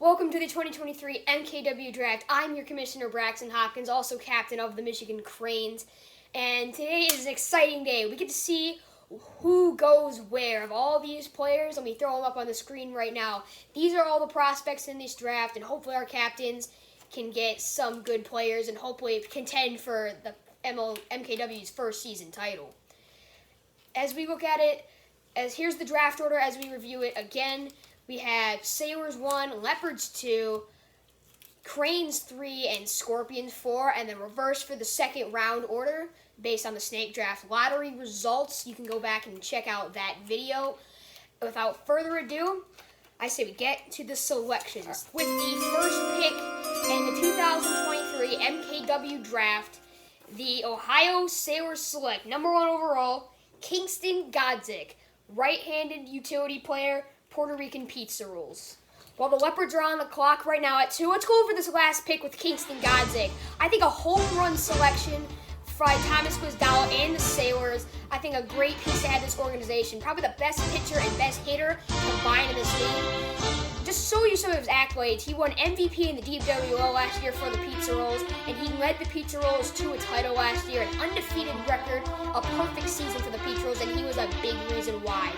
Welcome to the 2023 MKW Draft. I'm your Commissioner Braxton Hopkins, also captain of the Michigan Cranes. And today is an exciting day. We get to see who goes where. Of all these players, let me throw them up on the screen right now. These are all the prospects in this draft, and hopefully our captains can get some good players and hopefully contend for the MKW's first season title. As we look at it, here's the draft order as we review it again. We have Sailors 1, Leopards 2, Cranes 3, and Scorpions 4, and then reverse for the second round order based on the Snake Draft lottery results. You can go back and check out that video. Without further ado, I say we get to the selections. With the first pick in the 2023 MKW Draft, the Ohio Sailors select number 1 overall, Kingston Godzik, right-handed utility player, Puerto Rican pizza rolls. While the Leopards are on the clock right now at 2, let's go over this last pick with Kingston Godzik. I think a home run selection by Thomas Gwizdala and the Sailors. I think a great piece to add this organization. Probably the best pitcher and best hitter combined in this league. Just show you some of his accolades. He won MVP in the DWL last year for the Pizza Rolls, and he led the Pizza Rolls to a title last year, an undefeated record, a perfect season for the Pizza Rolls, and he was a big reason why.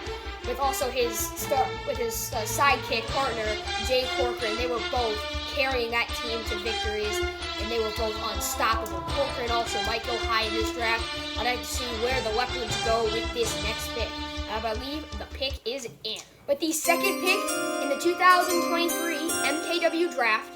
With also his sidekick partner, Jay Corcoran, they were both carrying that team to victories, and they were both unstoppable. Corcoran also might go high in this draft. I'd like to see where the Leopards go with this next pick. I believe the pick is in. With the second pick in the 2023 MKW Draft,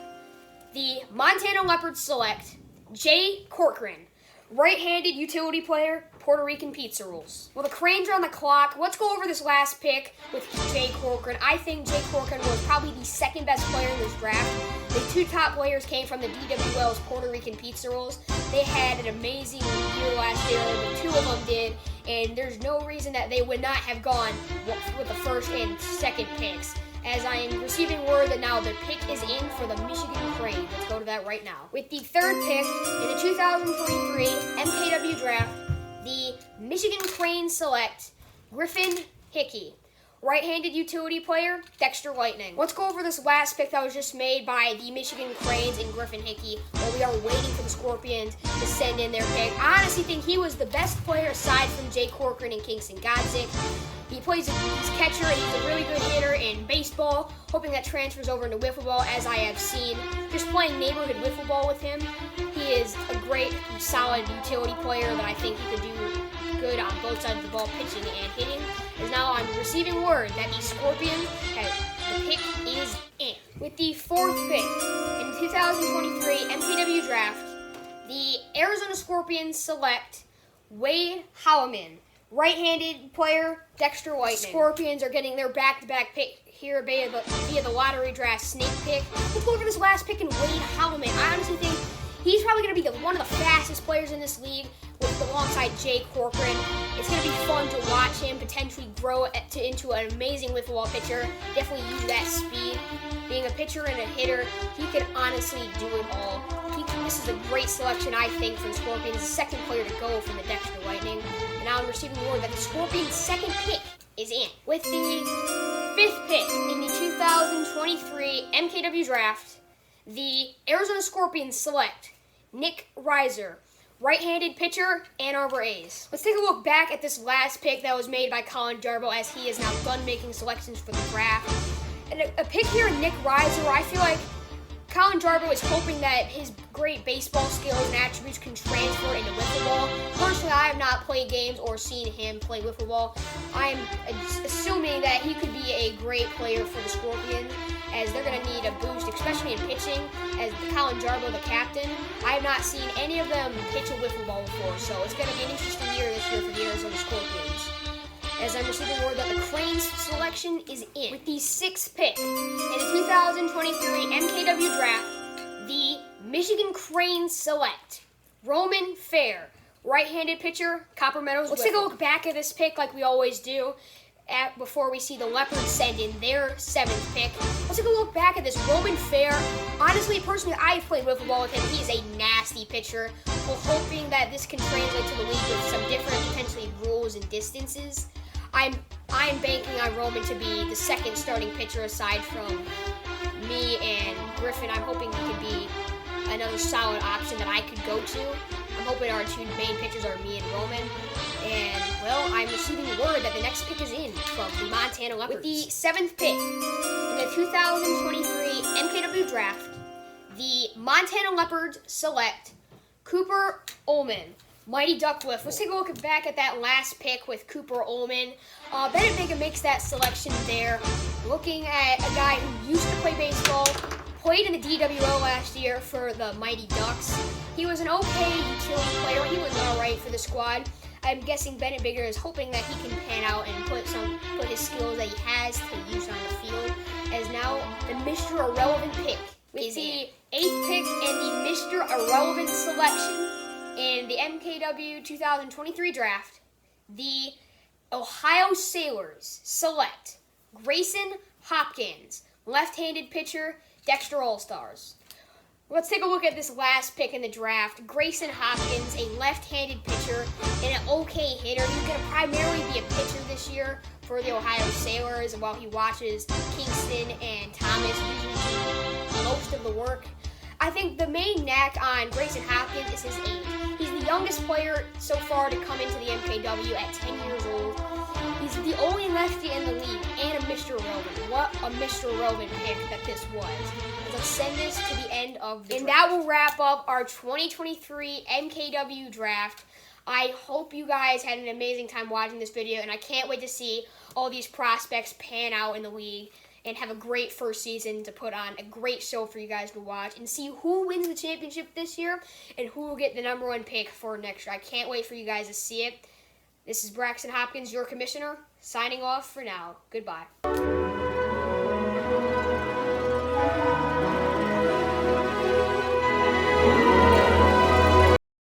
the Montana Leopards select Jay Corcoran, right-handed utility player, Puerto Rican pizza rolls. Well, the Cranes are on the clock. Let's go over this last pick with Jay Corcoran. I think Jay Corcoran was probably the second best player in this draft. The 2 top players came from the DWL's Puerto Rican pizza rolls. They had an amazing year last year. The 2 of them did, and there's no reason that they would not have gone with the first and second picks. As I am receiving word that now the pick is in for the Michigan Cranes. Let's go to that right now. With the third pick in the 2023 MKW Draft, the Michigan Cranes select Griffin Hickey, right-handed utility player, Dexter Lightning. Let's go over this last pick that was just made by the Michigan Cranes and Griffin Hickey while we are waiting for the Scorpions to send in their pick. I honestly think he was the best player aside from Jay Corcoran and Kingston Godzik. He plays he's catcher, and he's a really good hitter in baseball, hoping that transfers over into wiffleball, as I have seen. Just playing neighborhood wiffleball with him, he is a great, solid utility player that I think he could do good on both sides of the ball, pitching and hitting. As now I'm receiving word that the Scorpions the pick is in. With the fourth pick in the 2023 MKW Draft, the Arizona Scorpions select Wade Holloman, right-handed player, Dexter Lightning. Scorpions are getting their back-to-back pick here via the lottery draft snake pick. Let's go over this last pick in Wade Holloman. I honestly think he's probably going to be one of the fastest players in this league alongside Jay Corcoran. It's going to be fun to watch him potentially grow into an amazing wiffle pitcher. Definitely use that speed. Being a pitcher and a hitter, he could honestly do it all. This is a great selection, I think, for the Scorpions. The second player to go from the Dexter Lightning. And now I'm receiving word that the Scorpions' second pick is in. With the fifth pick in the 2023 MKW Draft, the Arizona Scorpions select Nick Reiser, right-handed pitcher, Ann Arbor A's. Let's take a look back at this last pick that was made by Colin Jarbo, as he is now done making selections for the draft. And a pick here in Nick Reiser, I feel like Colin Jarbo is hoping that his great baseball skills and attributes can transfer into wiffleball. Personally, I have not played games or seen him play wiffleball. I am assuming that he could be a great player for the Scorpions, as they're going to need a boost, especially in pitching, as Colin Jarbo, the captain. I have not seen any of them pitch a wiffleball before, so it's going to be an interesting year this year for the Arizona Scorpions. As I'm receiving word that the Cranes selection is in. With the sixth pick in the 2023 MKW Draft, the Michigan Cranes select Roman Fair, right-handed pitcher, Copper Meadows. Let's take a look back at this pick like we always do before we see the Leopards send in their 7th pick. Let's take a look back at this Roman Fair. Honestly, personally, I've played wiffleball with him. He's a nasty pitcher. We're hoping that this can translate to the league with some different potentially rules and distances. I'm banking on Roman to be the second starting pitcher aside from me and Griffin, I'm hoping he could be another solid option that I could go to. I'm hoping our two main pitchers are me and Roman. And, well, I'm receiving word that the next pick is in from the Montana Leopards. With the 7th pick in the 2023 MKW Draft, the Montana Leopards select Cooper Ullman, Mighty Duck Whiff. Let's take a look back at that last pick with Cooper Ullman. Bennett Bigga makes that selection there. Looking at a guy who used to play baseball, played in the DWO last year for the Mighty Ducks. He was an okay utility player. He was all right for the squad. I'm guessing Bennett Bigga is hoping that he can pan out and put his skills that he has to use on the field. As now the Mr. Irrelevant pick is the 8th pick and the Mr. Irrelevant selection in the MKW 2023 draft. The Ohio Sailors select Grayson Hopkins, left-handed pitcher, Dexter All-Stars. Let's take a look at this last pick in the draft. Grayson Hopkins, a left-handed pitcher and an okay hitter. He's going to primarily be a pitcher this year for the Ohio Sailors while he watches Kingston and Thomas usually do most of the work. I think the main knack on Grayson Hopkins is his age. He's the youngest player so far to come into the MKW at 10 years old. He's the only lefty in the league and a Mr. Irrelevant. What a Mr. Irrelevant pick that this was. Let's send this to the end of the draft. And that will wrap up our 2023 MKW draft. I hope you guys had an amazing time watching this video, and I can't wait to see all these prospects pan out in the league and have a great first season to put on, a great show for you guys to watch, and see who wins the championship this year and who will get the #1 pick for next year. I can't wait for you guys to see it. This is Braxton Hopkins, your commissioner, signing off for now. Goodbye.